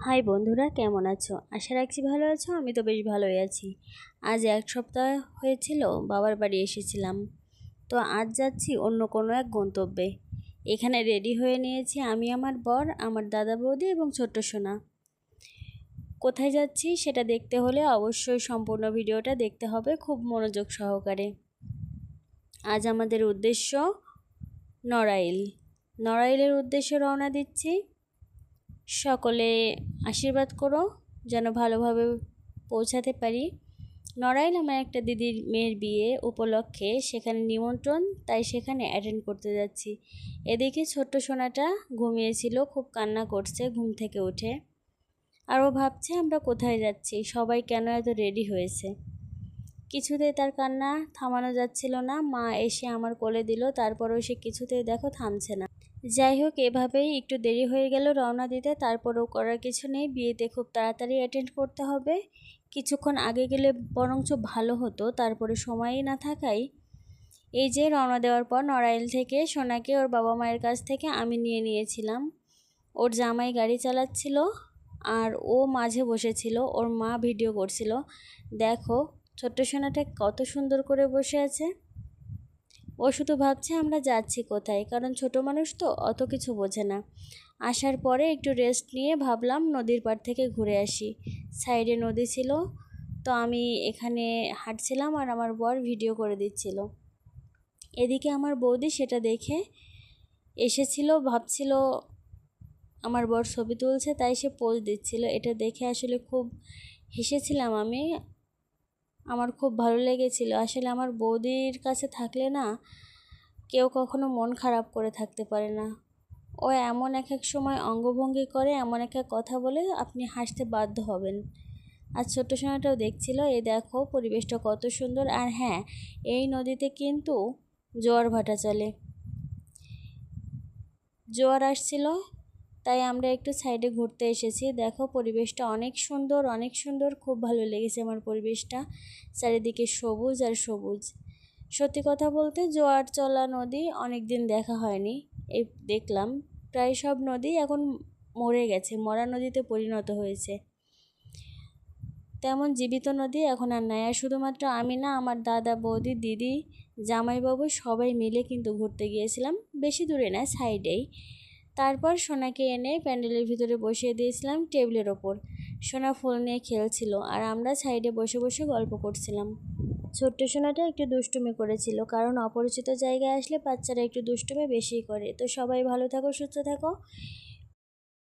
High বন্ধুরা, কেমন আছো? আশা রাখছি ভালো আছো। আমি তো বেশ ভালোই আছি। আজ এক সপ্তাহ হয়েছিল বাবার বাড়ি এসেছিলাম। তো আজ যাচ্ছি অন্য কোনো এক গন্তব্যে। এখানে রেডি হয়ে নিয়েছি আমি, আমার বর, আমার দাদা বৌদি এবং ছোট্ট সোনা। কোথায় যাচ্ছি সেটা দেখতে হলে অবশ্যই সম্পূর্ণ ভিডিওটা দেখতে হবে খুব মনোযোগ সহকারে। আজ আমাদের উদ্দেশ্য নড়াইল। নড়াইলের উদ্দেশ্যে রওনা দিচ্ছি। সকলে আশীর্বাদ করো যেন ভালোভাবে পৌঁছাতে পারি। নড়াইল আমার একটা দিদির মেয়ের বিয়ে উপলক্ষে সেখানে নিমন্ত্রণ, তাই সেখানে অ্যাটেন্ড করতে যাচ্ছি। এদিকে ছোট্ট সোনাটা ঘুমিয়েছিল, খুব কান্না করছে ঘুম থেকে উঠে। আর ও ভাবছে আমরা কোথায় যাচ্ছি, সবাই কেন এত রেডি হয়েছে। কিছুতেই তার কান্না থামানো যাচ্ছিল না। মা এসে আমার কোলে দিল, তারপরেও সে কিছুতেই দেখো থামছে না। যাই হোক, এভাবেই একটু দেরি হয়ে গেল রওনা দিতে। তারপরেও করার কিছু নেই, বিয়েতে খুব তাড়াতাড়ি অ্যাটেন্ড করতে হবে। কিছুক্ষণ আগে গেলে বরঞ্চ ভালো হতো, তারপরে সময়ই না থাকাই। এই যে রওনা দেওয়ার পর নড়াইল থেকে সোনাকে ওর বাবা মায়ের কাছ থেকে আমি নিয়ে নিয়েছিলাম। ওর জামাই গাড়ি চালাচ্ছিল আর ও মাঝে বসেছিল, ওর মা ভিডিও করছিল। দেখো ছোট্ট সোনাটা কত সুন্দর করে বসে আছে। ও শুধু ভাবছে আমরা যাচ্ছি কোথায়, কারণ ছোট মানুষ তো অত কিছু বোঝে না। আসার পরে একটু রেস্ট নিয়ে ভাবলাম নদীর পাড় থেকে ঘুরে আসি। সাইডে নদী ছিল, তো আমি এখানে হাঁটছিলাম আর আমার বর ভিডিও করে দিচ্ছিল। এদিকে আমার বৌদি সেটা দেখে এসেছিল, ভাবছিল আমার বর ছবি তুলছে, তাই সে পোজ দিচ্ছিল। এটা দেখে আসলে খুব হেসেছিলাম আমি, আমার খুব ভালো লেগেছিল। আসলে আমার বৌদির কাছে থাকলে না কেউ কখনো মন খারাপ করে থাকতে পারে না। ও এমন এক এক সময় অঙ্গভঙ্গি করে, এমন একটা কথা বলে আপনি হাসতে বাধ্য হবেন। আর ছোট্ট সোনাটাও দেখছিল। এই দেখো পরিবেশটা কত সুন্দর। আর হ্যাঁ, এই নদীতে কিন্তু জোয়ার ভাটা চলে, জোয়ার আসছিল, তাই আমরা একটু সাইডে ঘুরতে এসেছি। দেখো পরিবেশটা অনেক সুন্দর, অনেক সুন্দর, খুব ভালো লেগেছে আমার পরিবেশটা। চারিদিকে সবুজ আর সবুজ। সত্যি কথা বলতে জোয়ার চলা নদী অনেক দিন দেখা হয়নি। এই দেখলাম প্রায় সব নদী এখন মরে গেছে, মরা নদীতে পরিণত হয়েছে। তেমন জীবিত নদী এখন আর নাই। আর শুধুমাত্র আমি না, আমার দাদা বৌদি দিদি জামাইবাবু সবাই মিলে কিন্তু ঘুরতে গিয়েছিলাম। বেশি দূরে না, সাইডেই। তারপর সোনাকে এনে প্যান্ডেলের ভিতরে বসিয়ে দিয়েছিলাম টেবিলের ওপর। সোনা ফুল নিয়ে খেলছিল আর আমরা সাইডে বসে বসে গল্প করছিলাম। ছোট্ট সোনাটা একটু দুষ্টুমি করেছিল, কারণ অপরিচিত জায়গায় আসলে বাচ্চারা একটু দুষ্টুমি বেশিই করে। তো সবাই ভালো থাকো, সুস্থ থাকো।